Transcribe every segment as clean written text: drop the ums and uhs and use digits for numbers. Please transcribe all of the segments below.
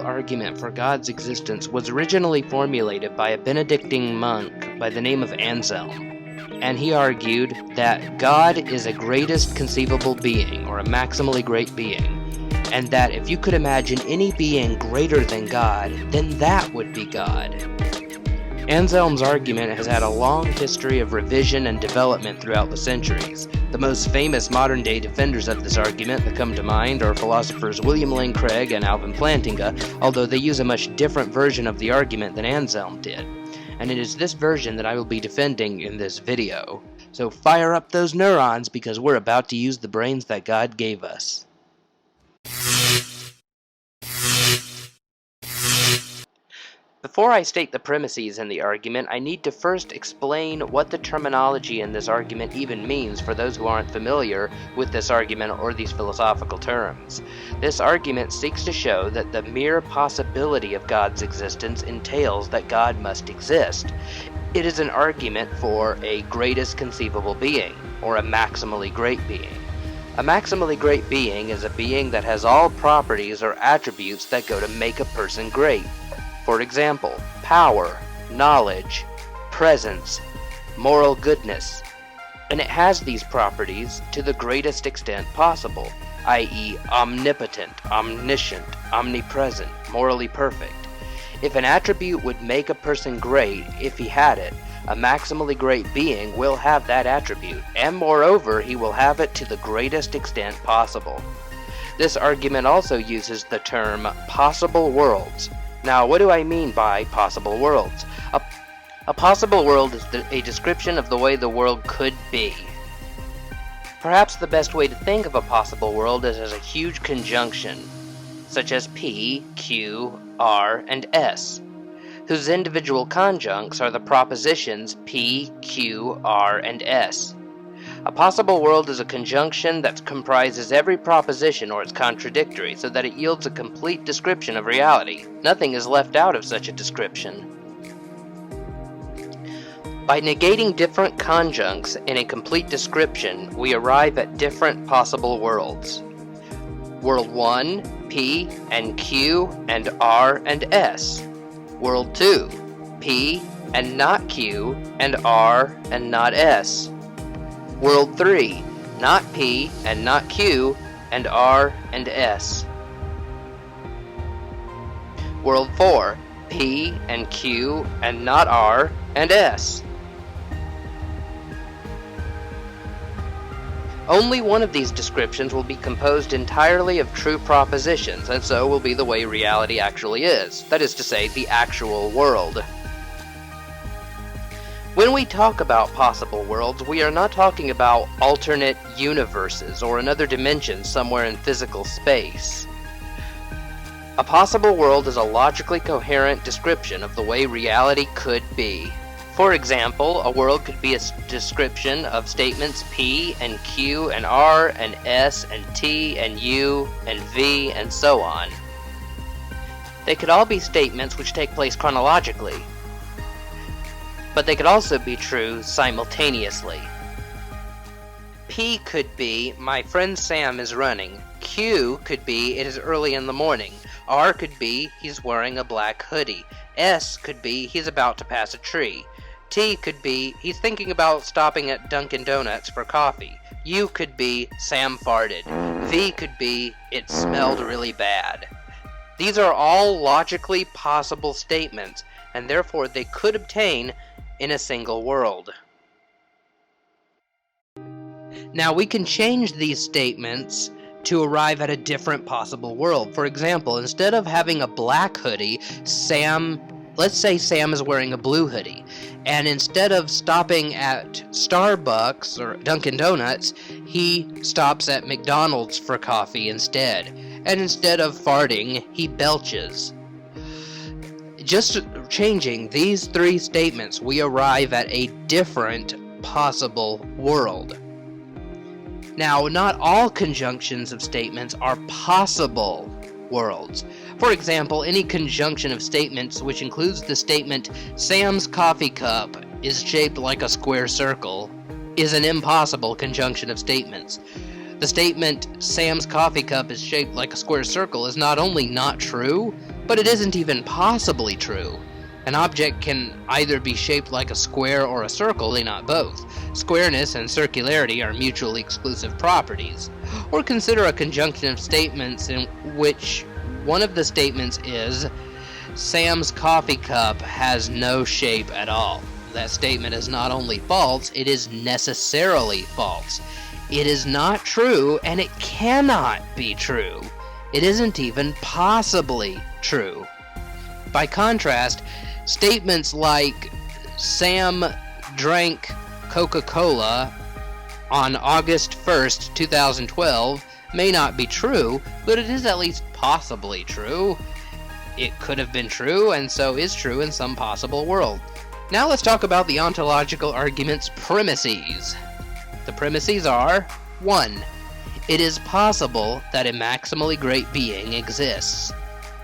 argument for God's existence was originally formulated by a Benedictine monk by the name of Anselm. And he argued that God is a greatest conceivable being, or a maximally great being, and that if you could imagine any being greater than God, then that would be God. Anselm's argument has had a long history of revision and development throughout the centuries. The most famous modern-day defenders of this argument that come to mind are philosophers William Lane Craig and Alvin Plantinga, although they use a much different version of the argument than Anselm did. And it is this version that I will be defending in this video. So fire up those neurons, because we're about to use the brains that God gave us. Before I state the premises in the argument, I need to first explain what the terminology in this argument even means for those who aren't familiar with this argument or these philosophical terms. This argument seeks to show that the mere possibility of God's existence entails that God must exist. It is an argument for a greatest conceivable being, or a maximally great being. A maximally great being is a being that has all properties or attributes that go to make a person great. For example, power, knowledge, presence, moral goodness. And it has these properties to the greatest extent possible, i.e. omnipotent, omniscient, omnipresent, morally perfect. If an attribute would make a person great, if he had it, a maximally great being will have that attribute, and moreover, he will have it to the greatest extent possible. This argument also uses the term possible worlds. Now, what do I mean by possible worlds? A possible world is a description of the way the world could be. Perhaps the best way to think of a possible world is as a huge conjunction, such as P, Q, R, and S, whose individual conjuncts are the propositions P, Q, R, and S. A possible world is a conjunction that comprises every proposition or its contradictory, so that it yields a complete description of reality. Nothing is left out of such a description. By negating different conjuncts in a complete description, we arrive at different possible worlds. World 1, P and Q and R and S. World 2, P and not Q and R and not S. World 3, not P and not Q and R and S. World 4, P and Q and not R and S. Only one of these descriptions will be composed entirely of true propositions, and so will be the way reality actually is. That is to say, the actual world. When we talk about possible worlds, we are not talking about alternate universes or another dimension somewhere in physical space. A possible world is a logically coherent description of the way reality could be. For example, a world could be a description of statements P and Q and R and S and T and U and V and so on. They could all be statements which take place chronologically, but they could also be true simultaneously. P could be, my friend Sam is running. Q could be, it is early in the morning. R could be, he's wearing a black hoodie. S could be, he's about to pass a tree. T could be, he's thinking about stopping at Dunkin' Donuts for coffee. U could be, Sam farted. V could be, it smelled really bad. These are all logically possible statements, and therefore they could obtain in a single world. Now we can change these statements to arrive at a different possible world. For example, instead of having a black hoodie, let's say Sam is wearing a blue hoodie, and instead of stopping at Starbucks or Dunkin' Donuts, he stops at McDonald's for coffee instead. And instead of farting, he belches. Just changing these three statements, we arrive at a different possible world. Now, not all conjunctions of statements are possible worlds. For example, any conjunction of statements which includes the statement, Sam's coffee cup is shaped like a square circle, is an impossible conjunction of statements. The statement, Sam's coffee cup is shaped like a square circle, is not only not true, But it isn't even possibly true. An object can either be shaped like a square or a circle, not both. Squareness and circularity are mutually exclusive properties. Or consider a conjunction of statements in which one of the statements is, Sam's coffee cup has no shape at all. That statement is not only false, it is necessarily false. It is not true, and it cannot be true. It isn't even possibly true. By contrast, statements like, Sam drank Coca-Cola on August 1st, 2012 may not be true, but it is at least possibly true. It could have been true, and so is true in some possible world. Now let's talk about the ontological argument's premises. The premises are, 1. It is possible that a maximally great being exists.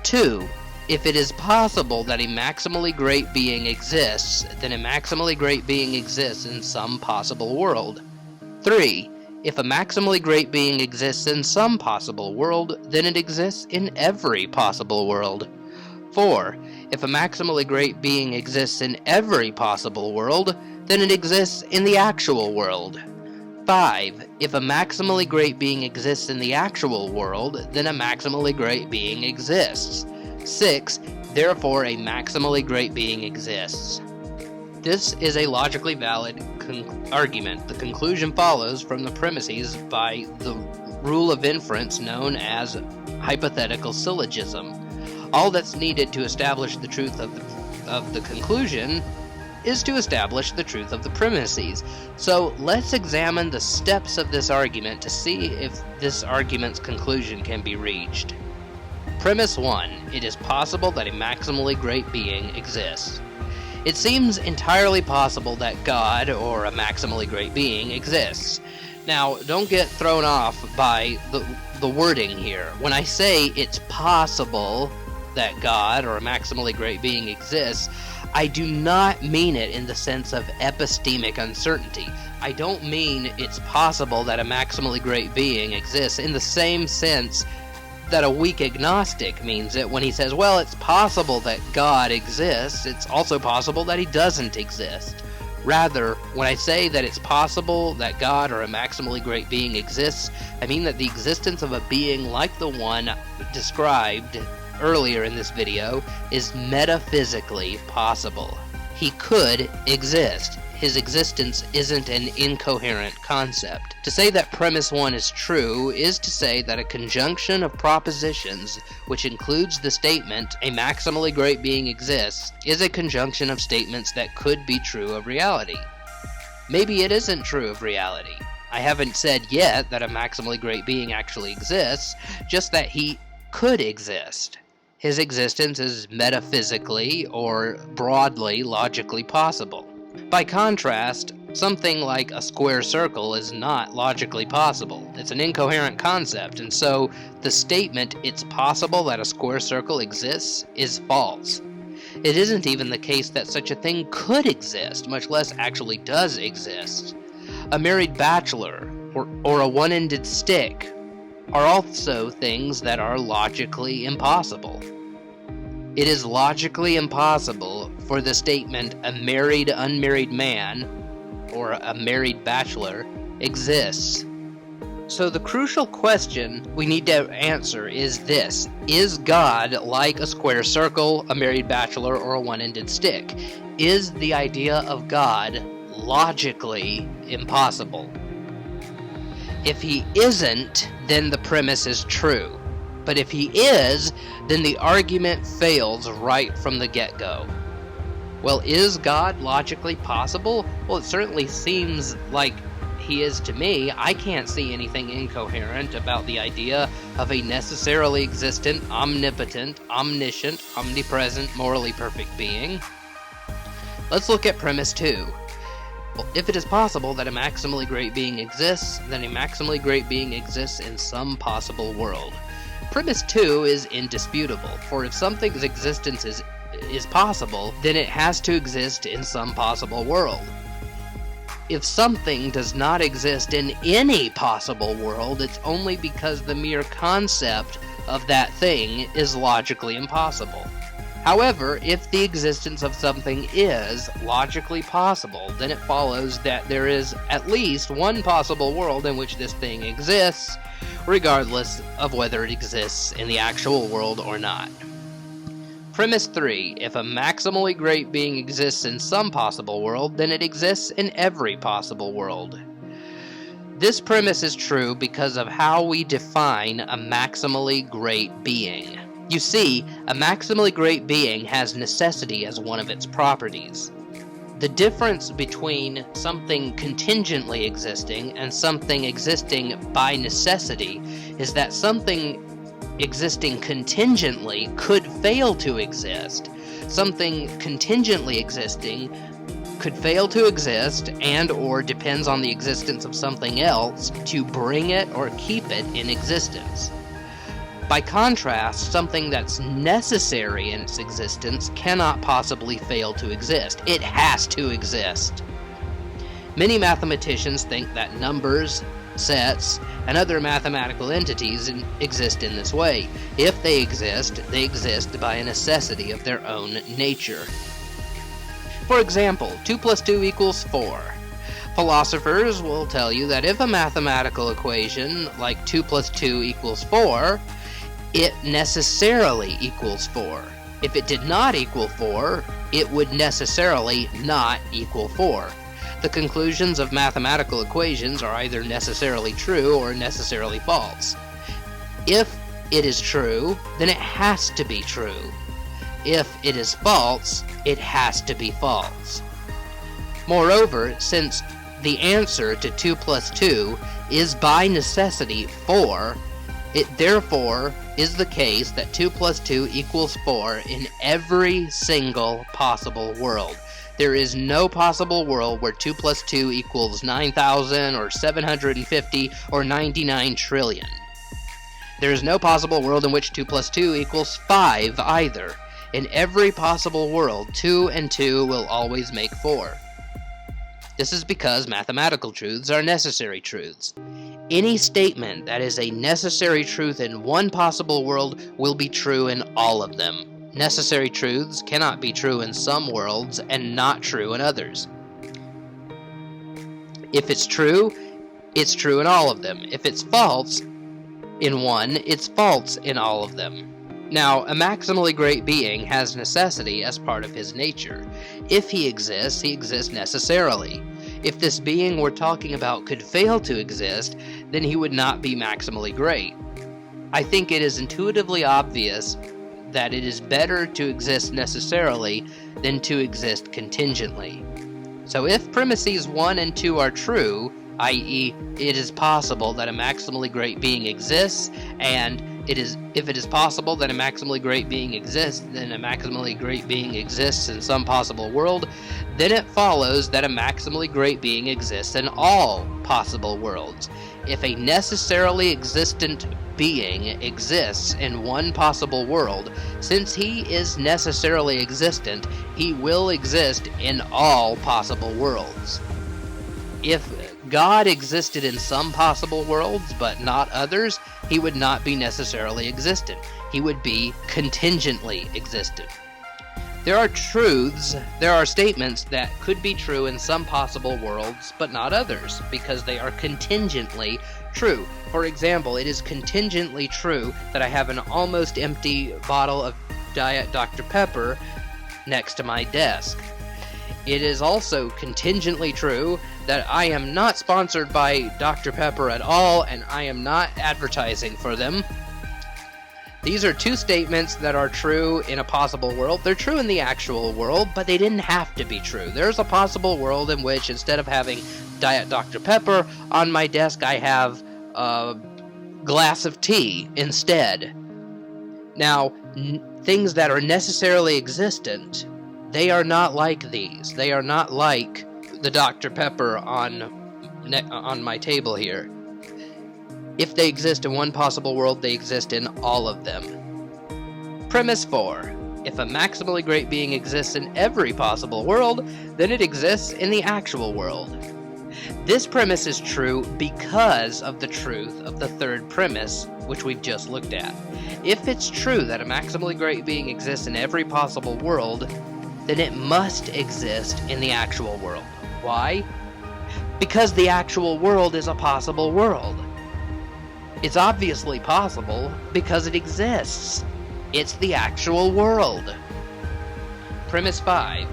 2. If it is possible that a maximally great being exists, then a maximally great being exists in some possible world. 3. If a maximally great being exists in some possible world, then it exists in every possible world. 4. If a maximally great being exists in every possible world, then it exists in the actual world. 5. If a maximally great being exists in the actual world, then a maximally great being exists. 6. Therefore, a maximally great being exists. This is a logically valid argument. The conclusion follows from the premises by the rule of inference known as hypothetical syllogism. All that's needed to establish the truth of the conclusion is to establish the truth of the premises. So let's examine the steps of this argument to see if this argument's conclusion can be reached. Premise 1. It is possible that a maximally great being exists. It seems entirely possible that God, or a maximally great being, exists. Now, don't get thrown off by the wording here. When I say it's possible that God, or a maximally great being, exists, I do not mean it in the sense of epistemic uncertainty. I don't mean it's possible that a maximally great being exists in the same sense that a weak agnostic means it when he says, well, it's possible that God exists, it's also possible that he doesn't exist. Rather, when I say that it's possible that God or a maximally great being exists, I mean that the existence of a being like the one described earlier in this video is metaphysically possible. He could exist. His existence isn't an incoherent concept. To say that premise 1 is true is to say that a conjunction of propositions, which includes the statement, a maximally great being exists, is a conjunction of statements that could be true of reality. Maybe it isn't true of reality. I haven't said yet that a maximally great being actually exists, just that he could exist. His existence is metaphysically or broadly logically possible. By contrast, something like a square circle is not logically possible. It's an incoherent concept, and so the statement, it's possible that a square circle exists, is false. It isn't even the case that such a thing could exist, much less actually does exist. A married bachelor, or a one-ended stick, are also things that are logically impossible. It is logically impossible for the statement, a married unmarried man, or a married bachelor, exists. So the crucial question we need to answer is this: is God like a square circle, a married bachelor, or a one-ended stick? Is the idea of God logically impossible? If he isn't, then the premise is true. But if he is, then the argument fails right from the get-go. Well, is God logically possible? Well, it certainly seems like he is to me. I can't see anything incoherent about the idea of a necessarily existent, omnipotent, omniscient, omnipresent, morally perfect being. Let's look at premise 2. Well, if it is possible that a maximally great being exists, then a maximally great being exists in some possible world. Premise 2 is indisputable, for if something's existence is possible, then it has to exist in some possible world. If something does not exist in any possible world, it's only because the mere concept of that thing is logically impossible. However, if the existence of something is logically possible, then it follows that there is at least one possible world in which this thing exists, regardless of whether it exists in the actual world or not. Premise 3. If a maximally great being exists in some possible world, then it exists in every possible world. This premise is true because of how we define a maximally great being. You see, a maximally great being has necessity as one of its properties. The difference between something contingently existing and something existing by necessity is that something existing contingently could fail to exist. Something contingently existing could fail to exist and or depends on the existence of something else to bring it or keep it in existence. By contrast, something that's necessary in its existence cannot possibly fail to exist. It has to exist. Many mathematicians think that numbers, sets, and other mathematical entities exist in this way. If they exist by a necessity of their own nature. For example, 2 plus 2 equals 4. Philosophers will tell you that if a mathematical equation like 2 plus 2 equals 4, it necessarily equals 4. If it did not equal 4, it would necessarily not equal 4. The conclusions of mathematical equations are either necessarily true or necessarily false. If it is true, then it has to be true. If it is false, it has to be false. Moreover, since the answer to 2 plus 2 is by necessity 4, it therefore is the case that 2 plus 2 equals 4 in every single possible world. There is no possible world where 2 plus 2 equals 9,000 or 750 or 99 trillion. There is no possible world in which 2 plus 2 equals 5 either. In every possible world, 2 and 2 will always make 4. This is because mathematical truths are necessary truths. Any statement that is a necessary truth in one possible world will be true in all of them. Necessary truths cannot be true in some worlds and not true in others. If it's true in all of them. If it's false in one, it's false in all of them. Now, a maximally great being has necessity as part of his nature. If he exists necessarily. If this being we're talking about could fail to exist, then he would not be maximally great. I think it is intuitively obvious that it is better to exist necessarily than to exist contingently. So if premises 1 and 2 are true, i.e., it is possible that a maximally great being exists, and if it is possible that a maximally great being exists, then a maximally great being exists in some possible world, then it follows that a maximally great being exists in all possible worlds. If a necessarily existent being exists in one possible world, since he is necessarily existent, he will exist in all possible worlds. If God existed in some possible worlds, but not others, he would not be necessarily existent. He would be contingently existent. There are statements that could be true in some possible worlds, but not others, because they are contingently true. For example, it is contingently true that I have an almost empty bottle of Diet Dr. Pepper next to my desk. It is also contingently true that I am not sponsored by Dr. Pepper at all, and I am not advertising for them. These are two statements that are true in a possible world. They're true in the actual world, but they didn't have to be true. There's a possible world in which instead of having Diet Dr. Pepper on my desk, I have a glass of tea instead. Now, things that are necessarily existent, they are not like these. They are not like the Dr. Pepper on my table here. If they exist in one possible world, they exist in all of them. Premise 4. If a maximally great being exists in every possible world, then it exists in the actual world. This premise is true because of the truth of the third premise, which we've just looked at. If it's true that a maximally great being exists in every possible world, then it must exist in the actual world. Why? Because the actual world is a possible world. It's obviously possible because it exists. It's the actual world. Premise 5.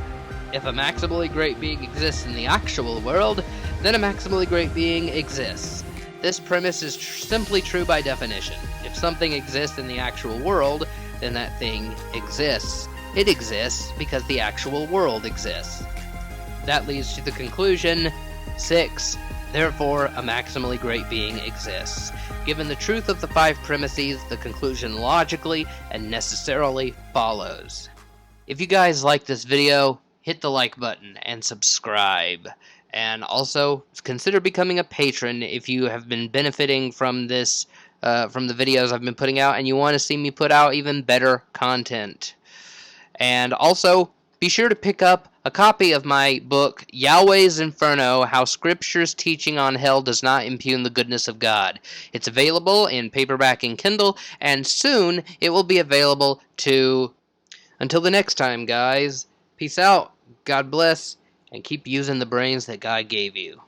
If a maximally great being exists in the actual world, then a maximally great being exists. This premise is simply true by definition. If something exists in the actual world, then that thing exists. It exists because the actual world exists. That leads to the conclusion 6. Therefore, a maximally great being exists. Given the truth of the 5 premises, the conclusion logically and necessarily follows. If you guys like this video, hit the like button and subscribe. And also, consider becoming a patron if you have been benefiting from this, from the videos I've been putting out, and you want to see me put out even better content. And also, be sure to pick up a copy of my book, Yahweh's Inferno, How Scripture's Teaching on Hell Does Not Impugn the Goodness of God. It's available in paperback and Kindle, and soon it will be available to... Until the next time, guys, peace out, God bless, and keep using the brains that God gave you.